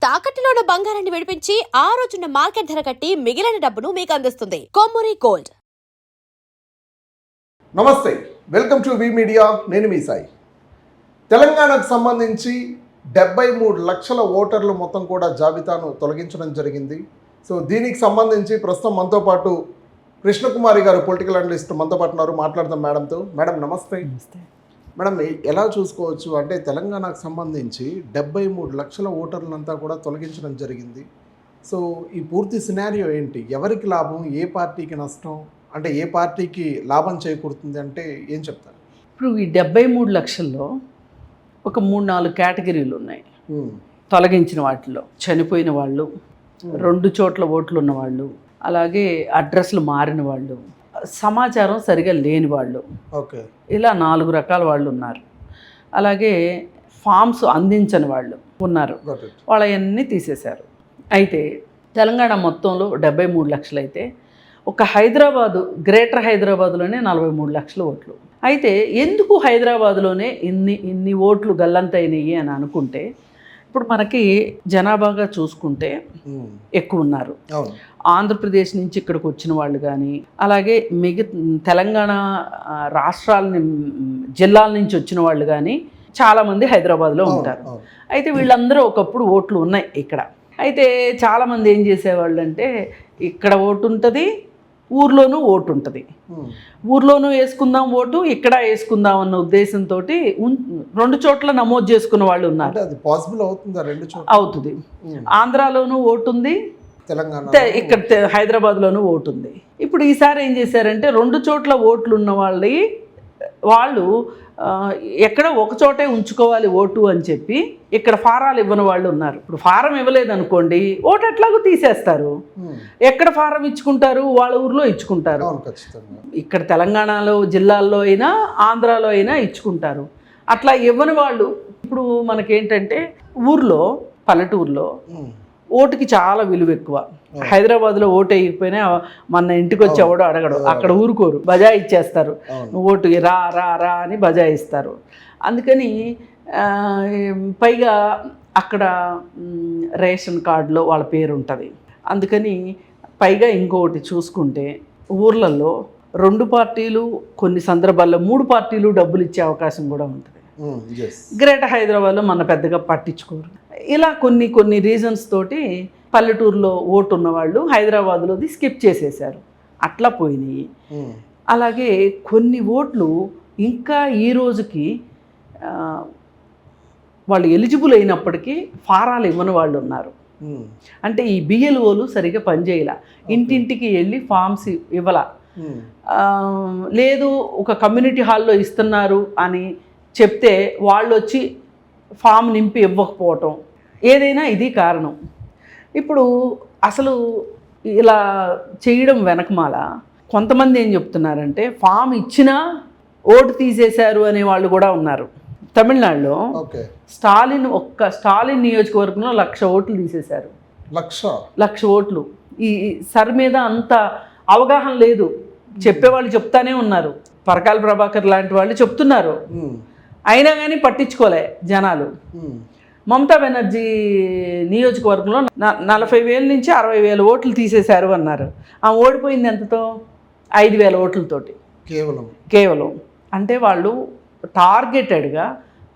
తాకట్టులో ఉన్న బంగారాన్ని విడిపించి ఆ రోజున్న మార్కెట్ ధర కట్టి మిగిలిన డబ్బును మీకు అందిస్తుంది కొమ్మూరి గోల్డ్. నమస్తే, వెల్కమ్ టు వి మీడియా. నేను మీ సాయి. తెలంగాణకు సంబంధించి 73 లక్షల ఓటర్లు మొత్తం కూడా జాబితాను తొలగించడం జరిగింది. సో దీనికి సంబంధించి ప్రస్తుతం మనతో పాటు కృష్ణకుమారి గారు, పొలిటికల్ అనలిస్ట్ మనతో పాటు ఉన్నారు. మాట్లాడదాం మేడంతో. మేడం నమస్తే. మేడం, ఎలా చూసుకోవచ్చు అంటే తెలంగాణకు సంబంధించి 73 లక్షల ఓటర్లంతా కూడా తొలగించడం జరిగింది. సో ఈ పూర్తి సినారియో ఏంటి? ఎవరికి లాభం, ఏ పార్టీకి నష్టం, అంటే ఏ పార్టీకి లాభం చేకూరుతుంది అంటే ఏం చెప్తారు? ఇప్పుడు ఈ 73 లక్షల్లో ఒక 3-4 కేటగిరీలు ఉన్నాయి. తొలగించిన వాటిలో చనిపోయిన వాళ్ళు, 2 చోట్ల ఓట్లు ఉన్నవాళ్ళు, అలాగే అడ్రస్లు మారిన వాళ్ళు, సమాచారం సరిగా లేని వాళ్ళు, ఓకే, ఇలా 4 రకాల వాళ్ళు ఉన్నారు. అలాగే ఫామ్స్ అందించని వాళ్ళు ఉన్నారు. వాళ్ళవన్నీ తీసేశారు. అయితే తెలంగాణ మొత్తంలో 73 లక్షలు అయితే ఒక హైదరాబాదు, గ్రేటర్ హైదరాబాదులోనే 43 లక్షల ఓట్లు. అయితే ఎందుకు హైదరాబాదులోనే ఇన్ని ఓట్లు గల్లంతైనవి అని అనుకుంటే, ఇప్పుడు మనకి జనాభాగా చూసుకుంటే ఎక్కువ ఉన్నారు. ఆంధ్రప్రదేశ్ నుంచి ఇక్కడికి వచ్చిన వాళ్ళు కానీ, అలాగే తెలంగాణ రాష్ట్రాల జిల్లాల నుంచి వచ్చిన వాళ్ళు కానీ చాలామంది హైదరాబాద్లో ఉంటారు. అయితే వీళ్ళందరూ ఒకప్పుడు ఓట్లు ఉన్నాయి ఇక్కడ. అయితే చాలామంది ఏం చేసేవాళ్ళు అంటే, ఇక్కడ ఓటు ఉంటుంది, ఊర్లోనూ ఓటు ఉంటుంది, ఊర్లోనూ వేసుకుందాం ఓటు, ఇక్కడ వేసుకుందాం అన్న ఉద్దేశంతో 2 చోట్ల నమోదు చేసుకున్న వాళ్ళు ఉన్నారు. అది పాసిబుల్ అవుతుందా? 2 చోట్ల అవుతుంది. ఆంధ్రాలోనూ ఓటు ఉంది, తెలంగాణ ఇక్కడ హైదరాబాద్లోనూ ఓటు ఉంది. ఇప్పుడు ఈసారి ఏం చేశారంటే, 2 చోట్ల ఓట్లు ఉన్న వాళ్ళు ఎక్కడ ఒక చోటే ఉంచుకోవాలి ఓటు అని చెప్పి ఇక్కడ ఫారాలు ఇవ్వని వాళ్ళు ఉన్నారు. ఇప్పుడు ఫారం ఇవ్వలేదనుకోండి, ఓటు ఎట్లాగో తీసేస్తారు. ఎక్కడ ఫారం ఇచ్చుకుంటారు? వాళ్ళ ఊర్లో ఇచ్చుకుంటారు. ఇక్కడ తెలంగాణలో జిల్లాల్లో అయినా ఆంధ్రాలో అయినా ఇచ్చుకుంటారు. అట్లా ఇవ్వని వాళ్ళు ఇప్పుడు మనకేంటంటే, ఊర్లో పల్లెటూరులో ఓటుకి చాలా విలువ ఎక్కువ. హైదరాబాద్లో ఓటు వేయకపోయినా మన ఇంటికి వచ్చి ఎవడో అడగడు, అక్కడ ఊరుకోరు, బజా ఇచ్చేస్తారు. నువ్వు ఓటుకి రా రా రా అని బజా ఇస్తారు. అందుకని పైగా అక్కడ రేషన్ కార్డులో వాళ్ళ పేరు ఉంటుంది. అందుకని పైగా ఇంకొకటి చూసుకుంటే, ఊర్లలో 2 పార్టీలు, కొన్ని సందర్భాల్లో 3 పార్టీలు డబ్బులు ఇచ్చే అవకాశం కూడా ఉంటుంది. గ్రేటర్ హైదరాబాద్లో మన పెద్దగా పట్టించుకోరు. ఇలా కొన్ని రీజన్స్ తోటి పల్లెటూరులో ఓటు ఉన్నవాళ్ళు హైదరాబాద్లోది స్కిప్ చేసేసారు. అట్లా పోయినాయి. అలాగే కొన్ని ఓట్లు ఇంకా ఈ రోజుకి వాళ్ళు ఎలిజిబుల్ అయినప్పటికీ ఫారాలు ఇవ్వని వాళ్ళు ఉన్నారు. అంటే ఈ బిఎల్ఓలు సరిగ్గా పనిచేయాల, ఇంటింటికి వెళ్ళి ఫామ్స్ ఇవ్వాల, లేదు ఒక కమ్యూనిటీ హాల్లో ఇస్తున్నారు అని చెప్తే వాళ్ళు వచ్చి ఫామ్ నింపి ఇవ్వకపోవటం, ఏదైనా ఇది కారణం. ఇప్పుడు అసలు ఇలా చేయడం వెనకమాల కొంతమంది ఏం చెప్తున్నారంటే, ఫామ్ ఇచ్చినా ఓటు తీసేశారు అనే వాళ్ళు కూడా ఉన్నారు. తమిళనాడులో స్టాలిన్ నియోజకవర్గంలో 1,00,000 ఓట్లు తీసేశారు. 1,00,000 ఓట్లు. ఈ సర్ మీద అంత అవగాహన లేదు. చెప్పేవాళ్ళు చెప్తానే ఉన్నారు, పరకాల ప్రభాకర్ లాంటి వాళ్ళు చెప్తున్నారు, అయినా కానీ పట్టించుకోలే జనాలు. మమతా బెనర్జీ నియోజకవర్గంలో 40,000 నుంచి 60,000 ఓట్లు తీసేశారు అన్నారు. ఆమె ఓడిపోయింది ఎంతతో? 5,000 ఓట్లతోటి కేవలం. అంటే వాళ్ళు టార్గెటెడ్గా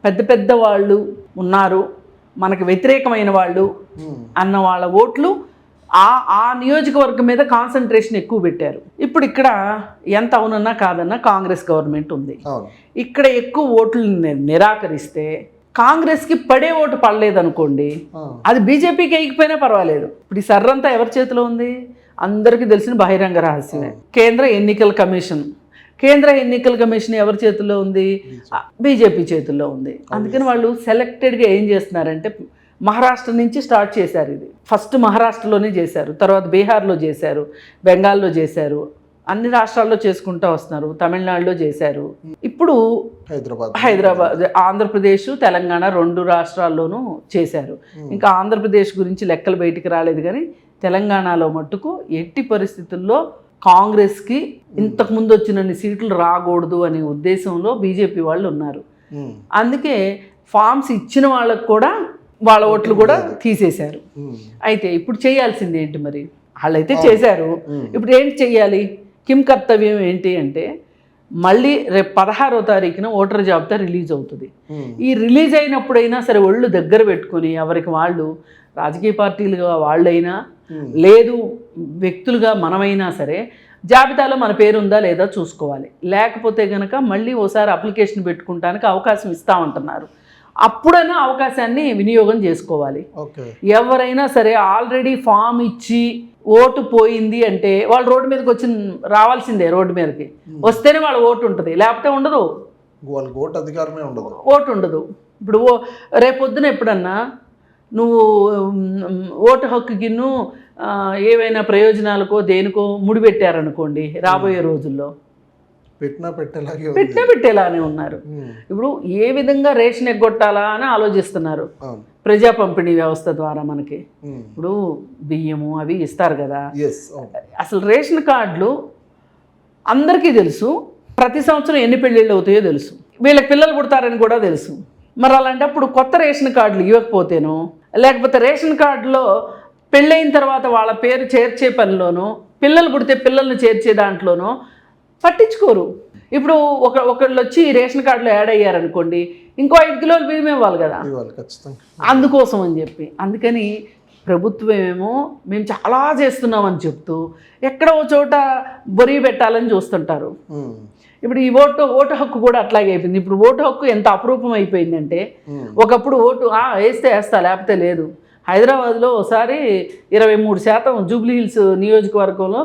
పెద్ద వాళ్ళు ఉన్నారు, మనకు వ్యతిరేకమైన వాళ్ళు అన్న వాళ్ళ ఓట్లు ఆ నియోజకవర్గం మీద కాన్సన్ట్రేషన్ ఎక్కువ పెట్టారు. ఇప్పుడు ఇక్కడ ఎంత అవునన్నా కాదన్నా కాంగ్రెస్ గవర్నమెంట్ ఉంది. ఇక్కడ ఎక్కువ ఓట్లు నిరాకరిస్తే కాంగ్రెస్కి పడే ఓటు పడలేదనుకోండి, అది బీజేపీకి వేయకపోయినా పర్వాలేదు. ఇప్పుడు ఈ సర్రంతా ఎవరి చేతిలో ఉంది? అందరికీ తెలిసిన బహిరంగ రహస్యమే. కేంద్ర ఎన్నికల కమిషన్ ఎవరి చేతుల్లో ఉంది? బీజేపీ చేతుల్లో ఉంది. అందుకని వాళ్ళు సెలెక్టెడ్గా ఏం చేస్తున్నారంటే, మహారాష్ట్ర నుంచి స్టార్ట్ చేశారు. ఇది ఫస్ట్ మహారాష్ట్రలోనే చేశారు, తర్వాత బీహార్లో చేశారు, బెంగాల్లో చేశారు, అన్ని రాష్ట్రాల్లో చేసుకుంటూ వస్తున్నారు, తమిళనాడులో చేశారు. ఇప్పుడు హైదరాబాద్, ఆంధ్రప్రదేశ్, తెలంగాణ 2 రాష్ట్రాల్లోనూ చేశారు. ఇంకా ఆంధ్రప్రదేశ్ గురించి లెక్కలు బయటికి రాలేదు, కానీ తెలంగాణలో మట్టుకు ఎట్టి పరిస్థితుల్లో కాంగ్రెస్కి ఇంతకుముందు వచ్చినన్ని సీట్లు రాకూడదు అనే ఉద్దేశంలో బీజేపీ వాళ్ళు ఉన్నారు. అందుకే ఫామ్స్ ఇచ్చిన వాళ్ళకు కూడా వాళ్ళ ఓట్లు కూడా తీసేశారు. అయితే ఇప్పుడు చేయాల్సింది ఏంటి మరి? వాళ్ళైతే చేశారు, ఇప్పుడు ఏంటి చెయ్యాలి? కిమ్ కర్తవ్యం ఏంటి అంటే మళ్ళీ రేపు 16వ తారీఖున ఓటర్ జాబితా రిలీజ్ అవుతుంది. ఈ రిలీజ్ అయినప్పుడైనా సరే ఒళ్ళు దగ్గర పెట్టుకొని ఎవరికి వాళ్ళు, రాజకీయ పార్టీలుగా వాళ్ళైనా లేదు వ్యక్తులుగా మనమైనా సరే జాబితాలో మన పేరు ఉందా లేదా చూసుకోవాలి. లేకపోతే కనుక మళ్ళీ ఓసారి అప్లికేషన్ పెట్టుకుంటానికి అవకాశం ఇస్తామంటున్నారు. అప్పుడైనా అవకాశాన్ని వినియోగం చేసుకోవాలి. ఎవరైనా సరే ఆల్రెడీ ఫామ్ ఇచ్చి ఓటు పోయింది అంటే వాళ్ళు రోడ్డు మీదకి వచ్చి రావాల్సిందే. రోడ్డు మీదకి వస్తేనే వాళ్ళ ఓటు ఉంటుంది, లేకపోతే ఉండదు. వాళ్ళకి ఓటు అధికారమే ఉండదు, ఓటు ఉండదు. ఇప్పుడు రేపొద్దున ఎప్పుడన్నా నువ్వు ఓటు హక్కుకిన్ను ఏవైనా ప్రయోజనాలకో దేనికో ముడిపెట్టారనుకోండి, రాబోయే రోజుల్లో పెట్టేలానే ఉన్నారు. ఇప్పుడు ఏ విధంగా రేషన్ ఎగ్గొట్టాలా అని ఆలోచిస్తున్నారు. ప్రజా పంపిణీ వ్యవస్థ ద్వారా మనకి ఇప్పుడు బియ్యము అవి ఇస్తారు కదా. అసలు రేషన్ కార్డులు అందరికీ తెలుసు, ప్రతి సంవత్సరం ఎన్ని పెళ్ళిళ్ళు అవుతాయో తెలుసు, వీళ్ళకి పిల్లలు పుడతారని కూడా తెలుసు. మరి అలాంటప్పుడు కొత్త రేషన్ కార్డులు ఇవ్వకపోతేనో, లేకపోతే రేషన్ కార్డులో పెళ్ళైన తర్వాత వాళ్ళ పేరు చేర్చే పనిలోనో, పిల్లలు పుడితే పిల్లల్ని చేర్చే దాంట్లోనో పట్టించుకోరు. ఇప్పుడు ఒకళ్ళు వచ్చి రేషన్ కార్డులో యాడ్ అయ్యారనుకోండి, ఇంకో 5 కిలోలు బియ్యం ఇవ్వాలి కదా, అందుకోసం అని చెప్పి. అందుకని ప్రభుత్వం ఏమో మేము చాలా చేస్తున్నామని చెప్తూ ఎక్కడో చోట బొరి పెట్టాలని చూస్తుంటారు. ఇప్పుడు ఈ ఓటు హక్కు కూడా అట్లాగే అయిపోయింది. ఇప్పుడు ఓటు హక్కు ఎంత అపురూపం అయిపోయిందంటే, ఒకప్పుడు ఓటు వేస్తా లేకపోతే లేదు. హైదరాబాద్లో ఒకసారి 23% జూబ్లీ హిల్స్ నియోజకవర్గంలో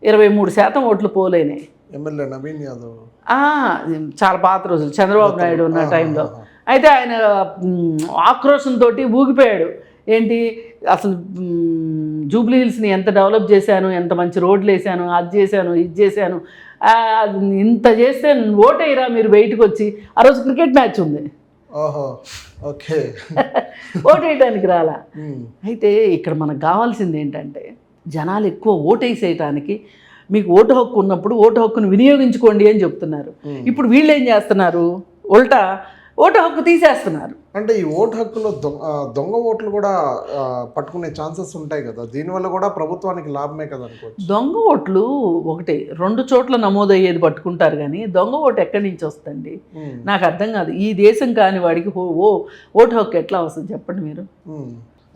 23% ఓట్లు పోలేనాయి. ఎమ్మెల్యే నవీన్ యాదవ్ చాలా పాత రోజులు, చంద్రబాబు నాయుడు ఉన్న టైంలో. అయితే ఆయన ఆక్రోషంతో ఊగిపోయాడు. ఏంటి అసలు జూబ్లీ హిల్స్ని ఎంత డెవలప్ చేశాను, ఎంత మంచి రోడ్లు వేసాను, అది చేశాను, ఇది చేశాను, ఇంత చేస్తే ఓటేయరా మీరు బయటకు వచ్చి. ఆ రోజు క్రికెట్ మ్యాచ్ ఉంది, ఓటేయడానికి రాలా. అయితే ఇక్కడ మనకు కావాల్సింది ఏంటంటే జనాలు ఎక్కువ ఓటేసేయటానికి, మీకు ఓటు హక్కు ఉన్నప్పుడు ఓటు హక్కును వినియోగించుకోండి అని చెప్తున్నారు. ఇప్పుడు వీళ్ళు ఏం చేస్తున్నారు, ఉల్టా ఓటు హక్కు తీసేస్తున్నారు. అంటే ఈ ఓటు హక్కులో దొంగ ఓట్లు కూడా పట్టుకునే ఛాన్సెస్ ఉంటాయి కదా, దీనివల్ల కూడా ప్రభుత్వానికి లాభమే కదా అనుకోవచ్చు. దొంగ ఓట్లు ఒకటి 2 చోట్ల నమోదయ్యేది పట్టుకుంటారు, కానీ దొంగ ఓటు ఎక్కడి నుంచి వస్తుంది నాకు అర్థం కాదు. ఈ దేశం కాని వాడికి ఓటు హక్కు ఎట్లా వస్తుంది చెప్పండి మీరు.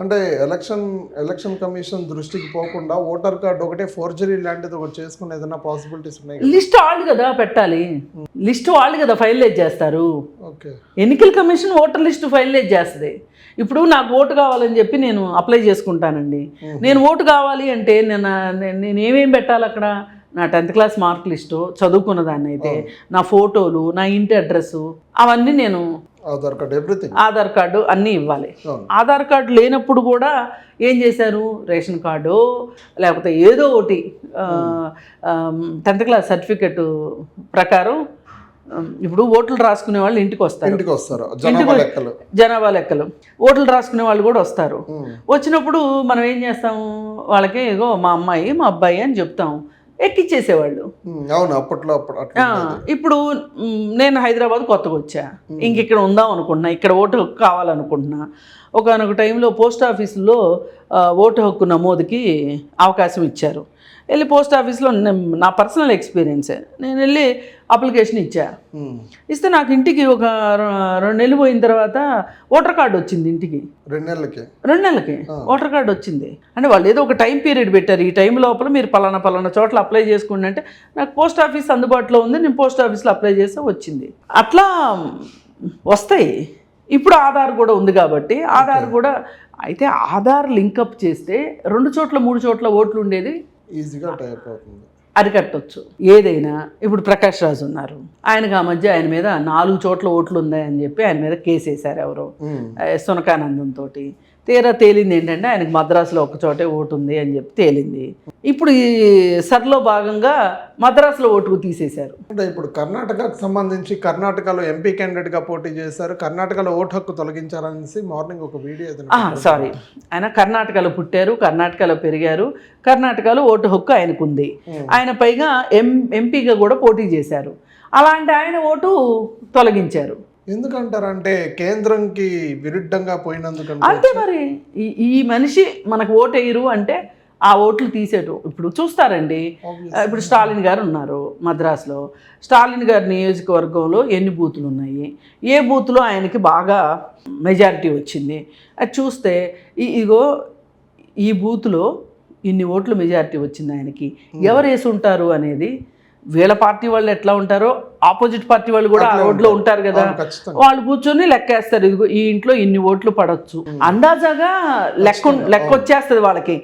అంటే ఎలక్షన్ కమిషన్ దృష్టికి పోకుండా ఓటర్ కార్డు ఒకటే ఫోర్జరీ లాంటిది ఒకటి చేసుకునే ఏదైనా పాసిబిలిటీస్ ఉన్నాయి. లిస్ట్ వాళ్ళు కదా పెట్టాలి, లిస్ట్ వాళ్ళు కదా ఫైనలైజ్ చేస్తారు. ఎన్నికల కమిషన్ ఓటర్ లిస్ట్ ఫైనలైజ్ చేస్తుంది. ఇప్పుడు నాకు ఓటు కావాలని చెప్పి నేను అప్లై చేసుకుంటానండి. నేను ఓటు కావాలి అంటే నేను ఏమేమి పెట్టాలి అక్కడ? నా 10th క్లాస్ మార్క్ లిస్టు, చదువుకున్న దాన్ని అయితే నా ఫోటోలు, నా ఇంటి అడ్రస్సు, అవన్నీ నేను Aadhaar card, everything, Aadhaar card అన్నీ ఇవ్వాలి. ఆధార్ కార్డు లేనప్పుడు కూడా ఏం చేశారు, రేషన్ కార్డు లేకపోతే ఏదో ఒకటి 10th క్లాస్ సర్టిఫికెట్ ప్రకారం ఇప్పుడు ఓట్లు రాసుకునే వాళ్ళు ఇంటికి వస్తారు, జనాభా లెక్కలు ఓట్లు రాసుకునే వాళ్ళు కూడా వస్తారు. వచ్చినప్పుడు మనం ఏం చేస్తాము, వాళ్ళకి ఇగో మా అమ్మాయి మా అబ్బాయి అని చెప్తాము, ఎక్కిచ్చేసేవాళ్ళు. ఇప్పుడు నేను హైదరాబాద్ కొత్తగా వచ్చా, ఇక్కడ ఉందాం అనుకుంటున్నా, ఇక్కడ ఓటు హక్కు కావాలనుకుంటున్నా. ఒకనొక టైంలో పోస్ట్ ఆఫీసులో ఓటు హక్కు నమోదుకి అవకాశం ఇచ్చారు. వెళ్ళి పోస్ట్ ఆఫీస్లో నా పర్సనల్ ఎక్స్పీరియన్సే, నేను వెళ్ళి అప్లికేషన్ ఇస్తే నాకు ఇంటికి ఒక 2 నెలలు పోయిన తర్వాత ఓటర్ కార్డు వచ్చింది. ఇంటికి 2 నెలలకి ఓటర్ కార్డు వచ్చింది. అంటే వాళ్ళు ఏదో ఒక టైం పీరియడ్ పెట్టారు, ఈ టైం లోపల మీరు పలానా చోట్ల అప్లై చేసుకోండి అంటే, నాకు పోస్ట్ ఆఫీస్ అందుబాటులో ఉంది, నేను పోస్ట్ ఆఫీస్లో అప్లై చేస్తే వచ్చింది. అట్లా వస్తాయి. ఇప్పుడు ఆధార్ కూడా ఉంది కాబట్టి ఆధార్ కూడా, అయితే ఆధార్ లింకప్ చేస్తే 2 చోట్ల 3 చోట్ల ఓట్లు ఉండేది ఈజీగా టైప్ అవుతుంది, అరికట్టవచ్చు ఏదైనా. ఇప్పుడు ప్రకాష్ రాజు ఉన్నారు, ఆయనకు ఆ మధ్య ఆయన మీద 4 చోట్ల ఓట్లు ఉన్నాయని చెప్పి ఆయన మీద కేసు వేశారు ఎవరో, సునకానందంతో. తీరా తేలింది ఏంటంటే ఆయనకు మద్రాసులో 1 చోటే ఓటు ఉంది అని చెప్పి తేలింది. ఇప్పుడు ఈ సర్లో భాగంగా మద్రాసులో ఓటుకు తీసేశారు. అంటే ఇప్పుడు కర్ణాటకకు సంబంధించి కర్ణాటకలో ఎంపీ క్యాండిడేట్గా పోటీ చేశారు, కర్ణాటకలో ఓటు హక్కు తొలగించారనేసి మార్నింగ్ ఒక వీడియో సారీ ఆయన కర్ణాటకలో పుట్టారు, కర్ణాటకలో పెరిగారు, కర్ణాటకలో ఓటు హక్కు ఆయనకు ఉంది. ఆయన పైగా ఎంపీగా కూడా పోటీ చేశారు. అలాంటి ఆయన ఓటు తొలగించారు. ఎందుకంటారంటే కేంద్రంకి విరుద్ధంగా పోయినందుకంటే అంతే మరి. ఈ మనిషి మనకు ఓటేయరు అంటే ఆ ఓట్లు తీసేటు ఇప్పుడు చూస్తారండి. ఇప్పుడు స్టాలిన్ గారు ఉన్నారు మద్రాసులో. స్టాలిన్ గారి నియోజకవర్గంలో ఎన్ని బూతులు ఉన్నాయి, ఏ బూత్లో ఆయనకి బాగా మెజారిటీ వచ్చింది అది చూస్తే ఇగో ఈ బూత్లో ఇన్ని ఓట్లు మెజారిటీ వచ్చింది ఆయనకి, ఎవరు వేసి ఉంటారు అనేది వీళ్ళ పార్టీ వాళ్ళు ఎట్లా ఉంటారో ఆపోజిట్ పార్టీ వాళ్ళు కూడా ఆ రోడ్లో ఉంటారు కదా, వాళ్ళు కూర్చొని లెక్కేస్తారు. ఇదిగో ఈ ఇంట్లో ఇన్ని ఓట్లు పడవచ్చు అందాజాగా లెక్క వచ్చేస్తుంది వాళ్ళకి.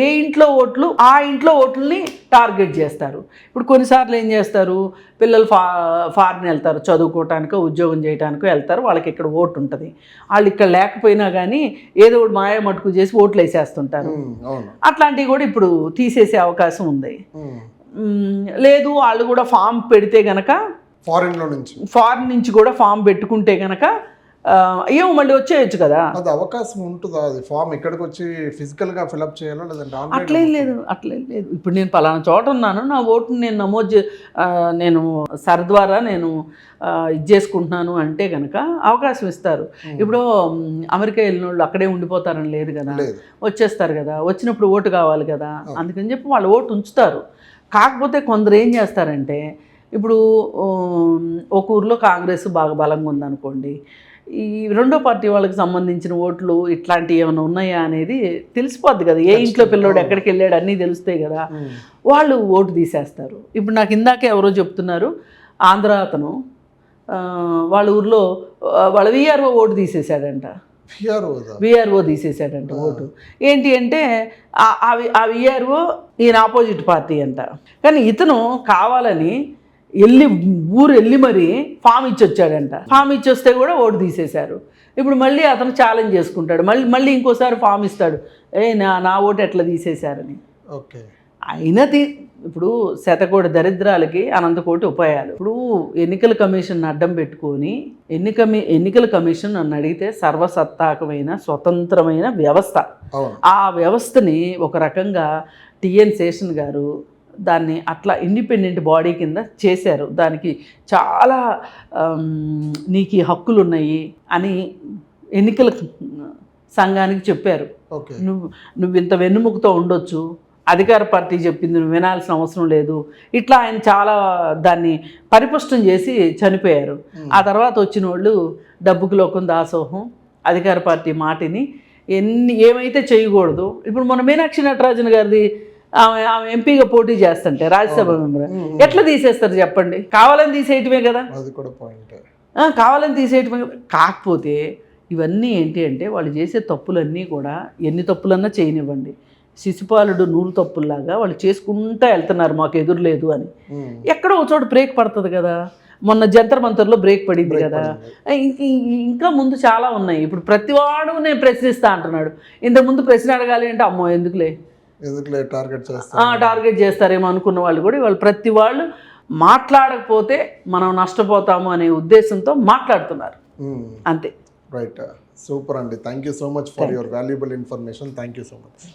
ఏ ఇంట్లో ఓట్లు ఆ ఇంట్లో ఓట్లని టార్గెట్ చేస్తారు. ఇప్పుడు కొన్నిసార్లు ఏం చేస్తారు, పిల్లలు ఫారిన్ వెళ్తారు చదువుకోవటానికో ఉద్యోగం చేయడానికో వెళ్తారు, వాళ్ళకి ఇక్కడ ఓటు ఉంటుంది. వాళ్ళు ఇక్కడ లేకపోయినా కానీ ఏదో ఒకటి మాయ మటుకు చేసి ఓట్లు వేసేస్తుంటారు. అట్లాంటివి కూడా ఇప్పుడు తీసేసే అవకాశం ఉంది. లేదు వాళ్ళు కూడా ఫామ్ పెడితే గనక ఫారిన్ నుంచి కూడా ఫామ్ పెట్టుకుంటే గనక ఏమో మళ్ళీ వచ్చేయచ్చు కదా. అది అవకాశం ఉంటుందా? అది ఫామ్ ఇక్కడికి వచ్చి ఫిజికల్గా ఫిలప్ చేయాలో లేదంటే అట్లేం లేదు. ఇప్పుడు నేను పలానా చోట ఉన్నాను, నా ఓటుని నేను నమోదు నేను సర్ ద్వారా నేను ఇది చేసుకుంటున్నాను అంటే కనుక అవకాశం ఇస్తారు. ఇప్పుడు అమెరికా వెళ్ళిన వాళ్ళు అక్కడే ఉండిపోతారని లేదు కదా, వచ్చేస్తారు కదా, వచ్చినప్పుడు ఓటు కావాలి కదా, అందుకని చెప్పి వాళ్ళు ఓటు ఉంచుతారు. కాకపోతే కొందరు ఏం చేస్తారంటే ఇప్పుడు ఒక ఊర్లో కాంగ్రెస్ బాగా బలంగా ఉందనుకోండి, ఈ రెండో పార్టీ వాళ్ళకి సంబంధించిన ఓట్లు ఇట్లాంటివి ఏమైనా ఉన్నాయా అనేది తెలిసిపోద్ది కదా, ఏ ఇంట్లో పిల్లోడు ఎక్కడికి వెళ్ళాడు అన్నీ తెలుస్తాయి కదా, వాళ్ళు ఓటు తీసేస్తారు. ఇప్పుడు నాకు ఇందాకే ఎవరో చెప్తున్నారు, ఆంధ్ర అతను వాళ్ళ ఊర్లో వాళ్ళ విఆర్ఓ ఓటు తీసేశాడంట. విఆర్ఓ తీసేసాడంట ఓటు. ఏంటి అంటే ఆ విఆర్ఓ ఈయన ఆపోజిట్ పార్టీ అంట, కానీ ఇతను కావాలని ఊరు వెళ్ళి మరి ఫామ్ ఇచ్చి వచ్చాడంట. ఫామ్ ఇచ్చి వస్తే కూడా ఓటు తీసేశారు. ఇప్పుడు మళ్ళీ అతను ఛాలెంజ్ చేసుకుంటాడు, మళ్ళీ ఇంకోసారి ఫామ్ ఇస్తాడు, నా ఓటు ఎట్లా తీసేశారని. ఓకే, అయినా ఇప్పుడు శతకోటి దరిద్రాలకి అనంతకోటి ఉపాయాలు. ఇప్పుడు ఎన్నికల కమిషన్ అడ్డం పెట్టుకొని ఎన్నికల కమిషన్ నన్ను అడిగితే సర్వసత్తాకమైన స్వతంత్రమైన వ్యవస్థ. ఆ వ్యవస్థని ఒక రకంగా టిఎన్ శేషన్ గారు దాన్ని అట్లా ఇండిపెండెంట్ బాడీ కింద చేశారు. దానికి చాలా నీకు ఈ హక్కులు ఉన్నాయి అని ఎన్నికల సంఘానికి చెప్పారు. నువ్వు ఇంత వెన్నుముకతో ఉండొచ్చు, అధికార పార్టీ చెప్పింది నువ్వు వినాల్సిన అవసరం లేదు, ఇట్లా ఆయన చాలా దాన్ని పరిపుష్టం చేసి చనిపోయారు. ఆ తర్వాత వచ్చిన వాళ్ళు డబ్బుకు లోకం దాసోహం, అధికార పార్టీ మాటిని ఏమైతే చేయకూడదు. ఇప్పుడు మన మీనాక్షి నటరాజన్ గారిది ఆమె ఎంపీగా పోటీ చేస్తుంటే రాజ్యసభ మెంబర్ ఎట్లా తీసేస్తారు చెప్పండి? కావాలని తీసేయటమే కదా, కావాలని తీసేయటమే కదా. కాకపోతే ఇవన్నీ ఏంటి అంటే వాళ్ళు చేసే తప్పులన్నీ కూడా ఎన్ని తప్పులన్నా చేయనివ్వండి, శిశుపాలుడు నూలు తప్పుల్లాగా వాళ్ళు చేసుకుంటూ వెళ్తున్నారు, మాకు ఎదురులేదు అని. ఎక్కడో ఒక చోట బ్రేక్ పడుతుంది కదా. మొన్న జంతర్ మంతర్లో బ్రేక్ పడింది కదా, ఇంకా ముందు చాలా ఉన్నాయి. ఇప్పుడు ప్రతివాడు నేను ప్రశ్నిస్తా అంటున్నాడు. ఇంతకుముందు ప్రశ్న అడగాలి అంటే అమ్మో ఎందుకులే టార్గెట్ చేస్తారేమో అనుకున్న వాళ్ళు కూడా వాళ్ళు ప్రతి వాళ్ళు మాట్లాడకపోతే మనం నష్టపోతాము అనే ఉద్దేశంతో మాట్లాడుతున్నారు అంతే. రైట్, సూపర్ అండి. Thank you so much for your valuable information. Thank you so much.